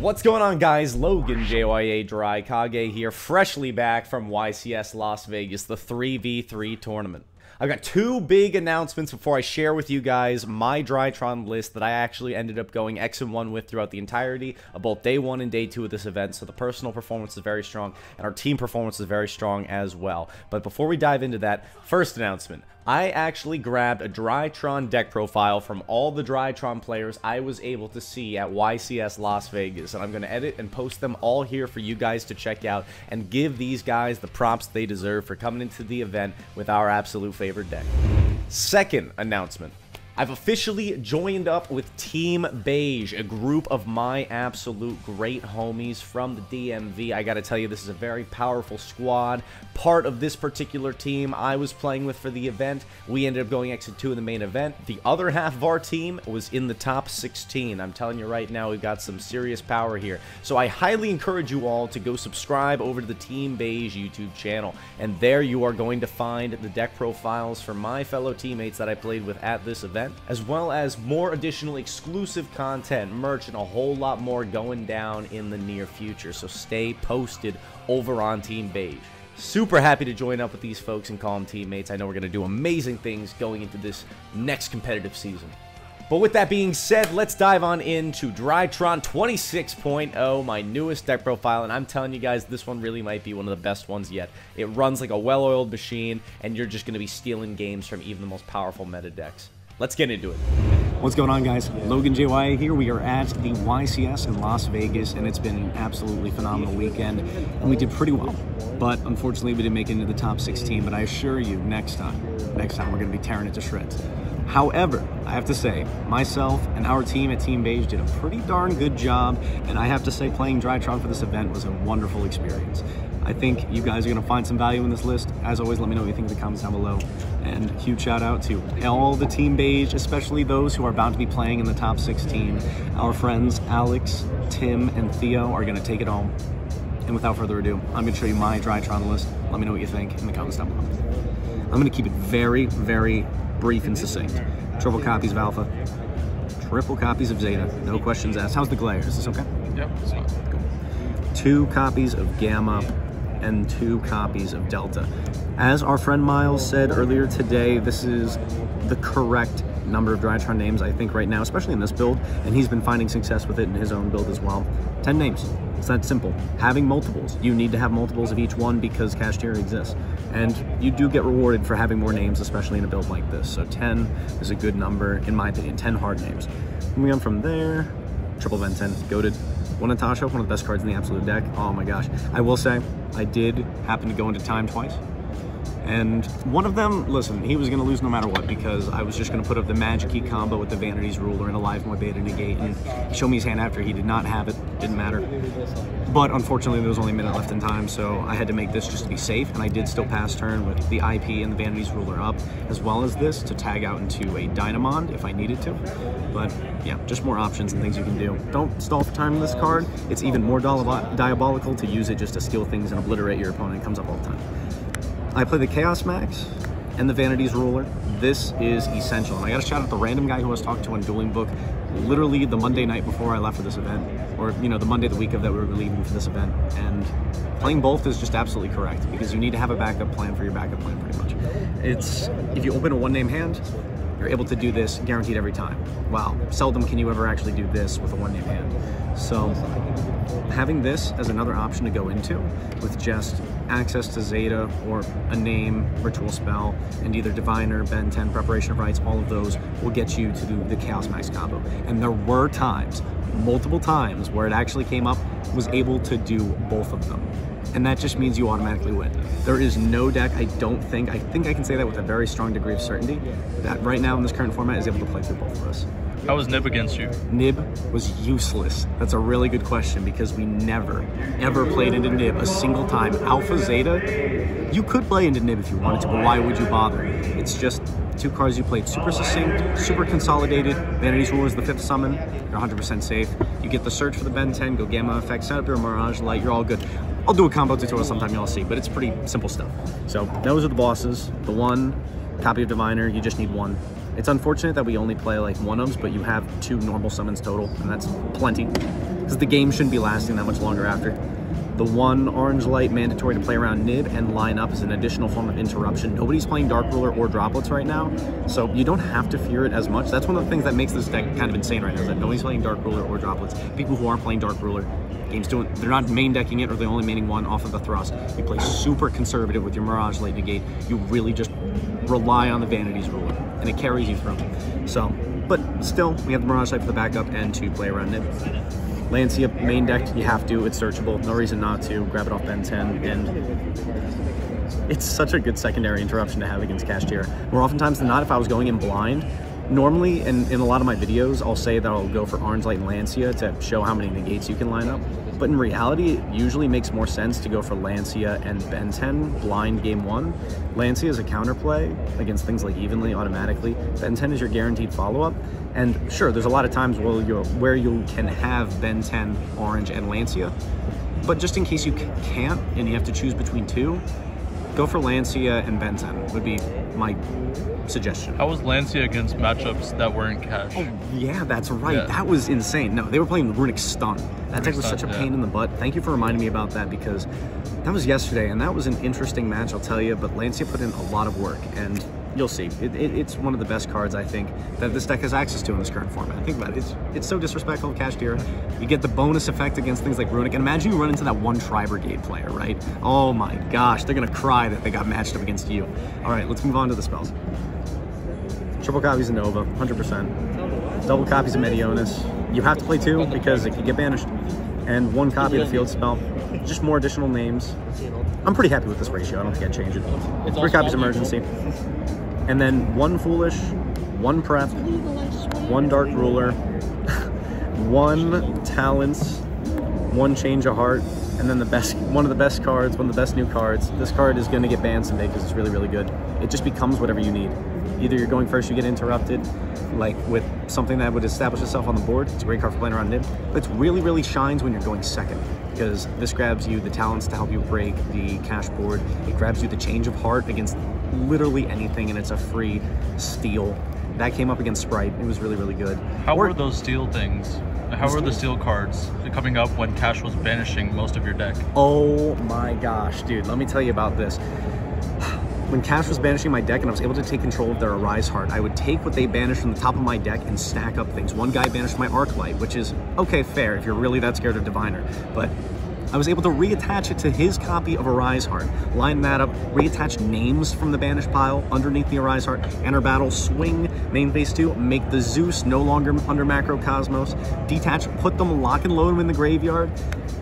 What's going on, guys? Logan JYA Drykage here, freshly back from YCS Las Vegas, the 3v3 tournament. I've got two big announcements before I share with you guys my Drytron list that I actually ended up going X-1 with throughout the entirety of both day 1 and day 2 of this event. So the personal performance is very strong, and our team performance is very strong as well. But before we dive into that, first announcement. I actually grabbed a Drytron deck profile from all the Drytron players I was able to see at YCS Las Vegas, and I'm going to edit and post them all here for you guys to check out and give these guys the props they deserve for coming into the event with our absolute favorite deck. Second announcement. I've officially joined up with Team Beige, a group of my absolute great homies from the DMV. I gotta tell you, this is a very powerful squad. Part of this particular team I was playing with for the event, we ended up going X-2 in the main event. The other half of our team was in the top 16. I'm telling you right now, we've got some serious power here. So I highly encourage you all to go subscribe over to the Team Beige YouTube channel. And there you are going to find the deck profiles for my fellow teammates that I played with at this event, as well as more additional exclusive content, merch, and a whole lot more going down in the near future. So stay posted over on Team Beige. Super happy to join up with these folks and call them teammates. I know we're going to do amazing things going into this next competitive season. But with that being said, let's dive on into Drytron 26.0, my newest deck profile, and I'm telling you guys, this one really might be one of the best ones yet. It runs like a well-oiled machine, and you're just going to be stealing games from even the most powerful meta decks. Let's get into it. What's going on, guys? Logan JY here. We are at the YCS in Las Vegas, and it's been an absolutely phenomenal weekend, and we did pretty well. But unfortunately, we didn't make it into the top 16, but I assure you, next time we're going to be tearing it to shreds. However, I have to say, myself and our team at Team Beige did a pretty darn good job, and I have to say, playing Drytron for this event was a wonderful experience. I think you guys are going to find some value in this list. As always, let me know what you think in the comments down below. And huge shout out to all the Team Beige, especially those who are bound to be playing in the top 16. Our friends Alex, Tim, and Theo are going to take it home. And without further ado, I'm going to show you my Drytron list. Let me know what you think in the comments down below. I'm going to keep it very, very brief and succinct. Triple copies of Alpha, triple copies of Zeta, no questions asked. How's the glare? Is this okay? Yep, it's fine. Cool. 2 copies of Gamma, and 2 copies of Delta. As our friend Miles said earlier today, this is the correct number of Drytron names, I think, right now, especially in this build, and he's been finding success with it in his own build as well. 10 names. It's that simple. Having multiples. You need to have multiples of each one because Kashtira exists. And you do get rewarded for having more names, especially in a build like this. So 10 is a good number, in my opinion. 10 hard names. Moving on from there, triple Ben 10, goated. One Natasha, one of the best cards in the absolute deck. Oh my gosh. I will say, I did happen to go into time twice. And one of them, listen, he was going to lose no matter what because I was just going to put up the Magic Key combo with the Vanity's Ruler and a Live More Beta Negate and show me his hand after. He did not have it. Didn't matter. But unfortunately, there was only a minute left in time, so I had to make this just to be safe. And I did still pass turn with the IP and the Vanity's Ruler up, as well as this to tag out into a Dynamond if I needed to. But yeah, just more options and things you can do. Don't stall for time in this card. It's even more diabolical to use it just to steal things and obliterate your opponent. It comes up all the time. I play the Chaos Max and the Vanity's Ruler. This is essential. And I got to shout out the random guy who I was talking to on Dueling Book literally the Monday night before I left for this event, or you know, the Monday the week of that we were leaving for this event. And playing both is just absolutely correct because you need to have a backup plan for your backup plan pretty much. It's, if you open a 1-name hand, you're able to do this guaranteed every time. Wow, seldom can you ever actually do this with a 1-name hand. So having this as another option to go into with just access to Zeta or a name, ritual spell, and either Diviner, Ben 10, Preparation of Rites, all of those will get you to do the Chaos Max combo. And there were times, multiple times, where it actually came up, was able to do both of them. And that just means you automatically win. There is no deck, I think I can say that with a very strong degree of certainty, that right now in this current format is able to play through both of us. How was Nib against you? Nib was useless. That's a really good question because we never, ever played into Nib a single time. Alpha, Zeta, you could play into Nib if you wanted to, but why would you bother? It's just 2 cards you played super succinct, super consolidated. Vanity's Ruler is the 5th summon. You're 100% safe. You get the search for the Ben 10, go Gamma Effect, set up your Mirage Light, you're all good. I'll do a combo tutorial sometime, you'll see, but it's pretty simple stuff. So those are the bosses. The 1 copy of Diviner, you just need 1. It's unfortunate that we only play like one-ofs, but you have 2 normal summons total, and that's plenty, because the game shouldn't be lasting that much longer after. The 1 orange light mandatory to play around Nib and line up is an additional form of interruption. Nobody's playing Dark Ruler or Droplets right now, so you don't have to fear it as much. That's one of the things that makes this deck kind of insane right now, is that nobody's playing Dark Ruler or Droplets. People who aren't playing Dark Ruler, they're not main decking it, or they're only maining 1 off of the thrust. You play super conservative with your Mirage Light Negate. You really just rely on the Vanity's Ruler, and it carries you through. So, but still, we have the Mirage Light for the backup and to play around Nib. Lancia, main deck, you have to, it's searchable, no reason not to. Grab it off Ben 10, and it's such a good secondary interruption to have against Kashtira. More oftentimes than not, if I was going in blind, normally in a lot of my videos, I'll say that I'll go for Orange Light and Lancia to show how many negates you can line up. But in reality, it usually makes more sense to go for Lancia and Ben 10 blind game 1. Lancia is a counterplay against things like Evenly automatically. Ben 10 is your guaranteed follow-up. And sure, there's a lot of times where you can have Ben 10, Orange, and Lancia. But just in case you can't and you have to choose between 2, go for Lancia and Ben 10 would be my suggestion. How was Lancia against matchups that weren't cash? Oh, yeah, that's right. Yeah. That was insane. No, they were playing Runic Stun. That deck was such a pain in the butt. Thank you for reminding me about that, because that was yesterday, and that was an interesting match, I'll tell you, but Lancia put in a lot of work, and you'll see. It's one of the best cards, I think, that this deck has access to in this current format. Think about it. It's so disrespectful of Kashtira. You get the bonus effect against things like Runic, and imagine you run into that 1 Tri-Brigade player, right? Oh my gosh, they're going to cry that they got matched up against you. All right, let's move on to the spells. Triple copies of Nova, 100%. Double copies of Medionis. You have to play 2 because it can get banished. And 1 copy of the field spell. Just more additional names. I'm pretty happy with this ratio. I don't think I'd change it. 3 copies of Emergency. And then 1 Foolish, 1 Prep, 1 Dark Ruler, 1 Talents, 1 Change of Heart, and then one of the best cards, one of the best new cards. This card is going to get banned someday because it's really, really good. It just becomes whatever you need. Either you're going first, you get interrupted, like with something that would establish itself on the board. It's a great card for playing around Nib. But it really, really shines when you're going second, because this grabs you the talents to help you break the cash board. It grabs you the Change of Heart against literally anything, and it's a free steal. That came up against Sprite. It was really, really good. How were those steal things? How were the steal cards coming up when cash was banishing most of your deck? Oh my gosh, dude, let me tell you about this. When Cash was banishing my deck and I was able to take control of their Arise Heart, I would take what they banished from the top of my deck and stack up things. One guy banished my Arc Light, which is, okay, fair if you're really that scared of Diviner, but I was able to reattach it to his copy of Arise Heart, line that up, reattach names from the banished pile underneath the Arise Heart, enter battle, swing, main phase 2, make the Zeus no longer under Macrocosmos, detach, put them lock and load them in the graveyard.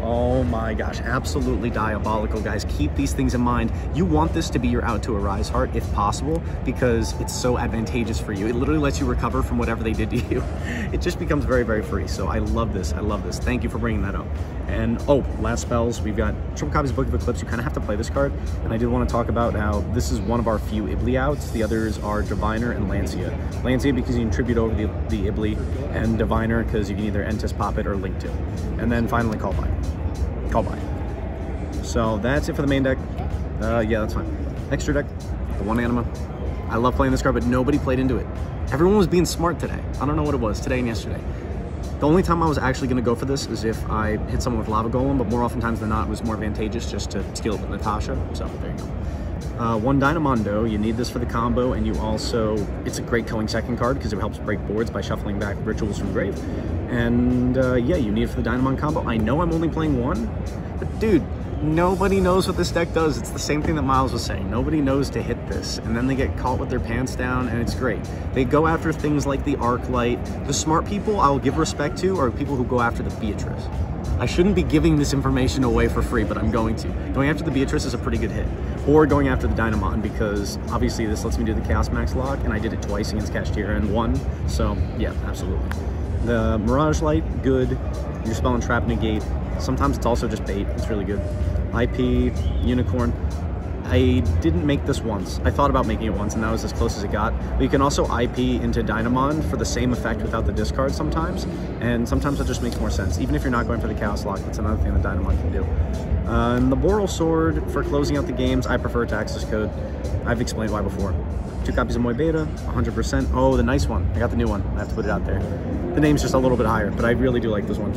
Oh my gosh, absolutely diabolical, guys. Keep these things in mind. You want this to be your out to Arise Heart if possible, because it's so advantageous for you. It literally lets you recover from whatever they did to you. It just becomes very, very free. So I love this. I love this. Thank you for bringing that up. And oh, last spells, we've got triple copies of Book of Eclipse. You kind of have to play this card, and I did want to talk about how this is one of our few Ibli outs. The others are Diviner and Lancia. Lancia because you can tribute over the Ibli, and Diviner because you can either Entis, pop it, or link to. And then finally Call By. Call By. So that's it for the main deck. Yeah, that's fine. Extra deck, the 1 Anima. I love playing this card, but nobody played into it. Everyone was being smart today. I don't know what it was, today and yesterday. The only time I was actually going to go for this is if I hit someone with Lava Golem, but more oftentimes than not, it was more advantageous just to steal it with Natasha. So there you go. 1 Dynamondo, you need this for the combo, and you also, it's a great killing second card because it helps break boards by shuffling back rituals from grave. And yeah, you need it for the Dynamon combo. I know I'm only playing 1, but dude, nobody knows what this deck does. It's the same thing that Miles was saying. Nobody knows to hit this, and then they get caught with their pants down, and it's great. They go after things like the Arc Light. The smart people I'll give respect to are people who go after the Beatrice. I shouldn't be giving this information away for free, but I'm going to. Going after the Beatrice is a pretty good hit. Or going after the Dynamon, because obviously this lets me do the Chaos Max lock, and I did it twice against Kashtira and won. So yeah, absolutely. The Mirage Light, good. Your Spell and Trap negate. Sometimes it's also just bait. It's really good. IP, Unicorn. I didn't make this once. I thought about making it once, and that was as close as it got. But you can also IP into Dynamon for the same effect without the discard sometimes, and sometimes it just makes more sense. Even if you're not going for the Chaos Lock, that's another thing that Dynamon can do. And the Boral Sword, for closing out the games, I prefer to access code. I've explained why before. 2 copies of Moy Beta, 100%. Oh, the nice one. I got the new one. I have to put it out there. The name's just a little bit higher, but I really do like this one.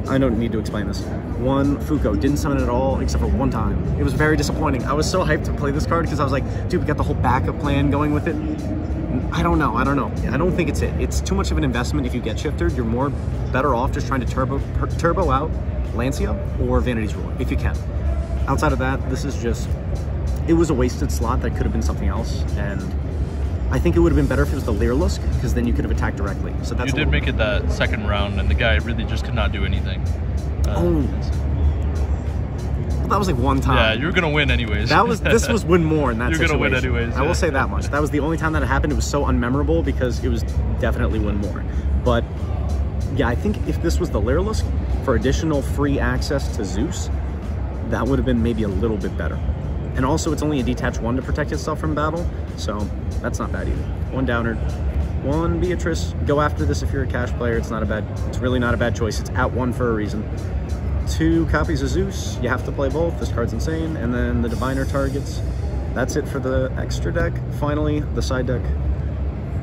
I don't need to explain this. 1 Fuko, didn't summon it at all except for 1 time. It was very disappointing. I was so hyped to play this card because I was like, dude, we got the whole backup plan going with it. I don't know. I don't think it's it. It's too much of an investment if you get shifted. You're more better off just trying to turbo out Lancia or Vanity's Roar if you can. Outside of that, this is just, it was a wasted slot that could have been something else, and I think it would have been better if it was the Leerlusk, because then you could have attacked directly. So that's you did make it that second round, and the guy really just could not do anything. Well, that was like 1 time. Yeah, you were gonna win anyways. This was win more in that You're situation. Gonna win anyways. I will say that much. That was the only time that it happened. It was so unmemorable because it was definitely win more. But yeah, I think if this was the Leerlusk for additional free access to Zeus, that would have been maybe a little bit better. And also, it's only a detached 1 to protect itself from battle, so that's not bad either. 1 Downer, 1 Beatrice. Go after this if you're a cash player. It's really not a bad choice. It's at 1 for a reason. 2 copies of Zeus. You have to play both. This card's insane. And then the Diviner targets. That's it for the extra deck. Finally, the side deck.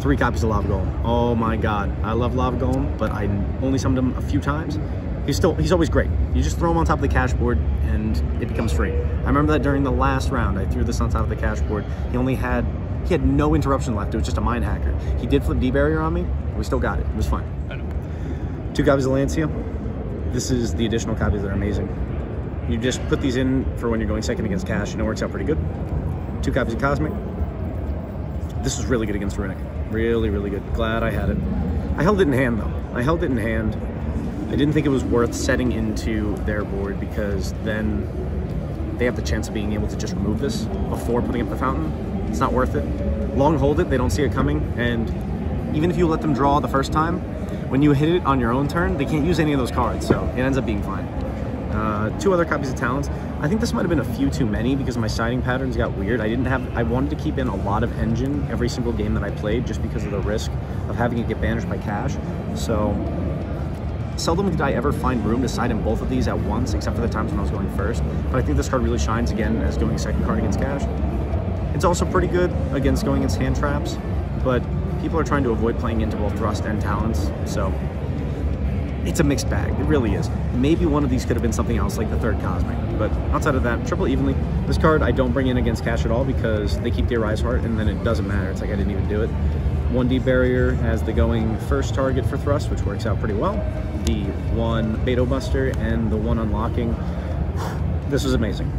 3 copies of Lava Golem. Oh my god, I love Lava Golem, but I only summoned him a few times. He's always great. You just throw him on top of the cash board and it becomes free. I remember that during the last round, I threw this on top of the cash board. He had no interruption left. It was just a Mind Hacker. He did flip D-Barrier on me, but we still got it. It was fine. I know. 2 copies of Lancia. This is the additional copies that are amazing. You just put these in for when you're going second against cash, and it works out pretty good. 2 copies of Cosmic. This was really good against Runic. Really, really good. Glad I had it. I held it in hand, though. I held it in hand. I didn't think it was worth setting into their board because then they have the chance of being able to just remove this before putting up the fountain. It's not worth it. Long hold it, they don't see it coming, and even if you let them draw the first time, when you hit it on your own turn, they can't use any of those cards, so it ends up being fine. 2 other copies of Talents. I think this might have been a few too many because my siding patterns got weird. I wanted to keep in a lot of Engine every single game that I played just because of the risk of having it get banished by cash. So seldom did I ever find room to side in both of these at once, except for the times when I was going first. But I think this card really shines again as going second card against cash. It's also pretty good against going against hand traps, but people are trying to avoid playing into both Thrust and Talents, so it's a mixed bag. It really is. Maybe one of these could have been something else, like the 3rd Cosmic, but outside of that, triple evenly. This card I don't bring in against cash at all because they keep the Arise Heart, and then it doesn't matter. It's like I didn't even do it. 1D Barrier as the going first target for Thrust, which works out pretty well. The 1 Beto Buster and the 1 Unlocking. This was amazing.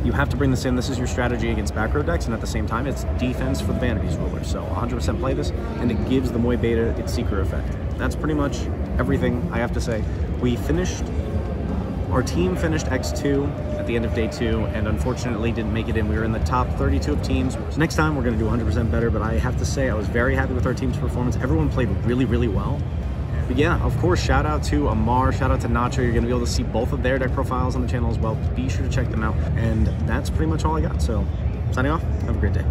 You have to bring this in. This is your strategy against back row decks, and at the same time, it's defense for the Vanity's Ruler. So 100% play this, and it gives the Moy Beta its Seeker effect. That's pretty much everything I have to say. Our team finished X2 at the end of day 2, and unfortunately didn't make it in. We were in the top 32 of teams. So next time, we're going to do 100% better, but I have to say I was very happy with our team's performance. Everyone played really, really well. But yeah, of course, shout out to Amar, shout out to Nacho. You're going to be able to see both of their deck profiles on the channel as well. Be sure to check them out. And that's pretty much all I got. So, signing off. Have a great day.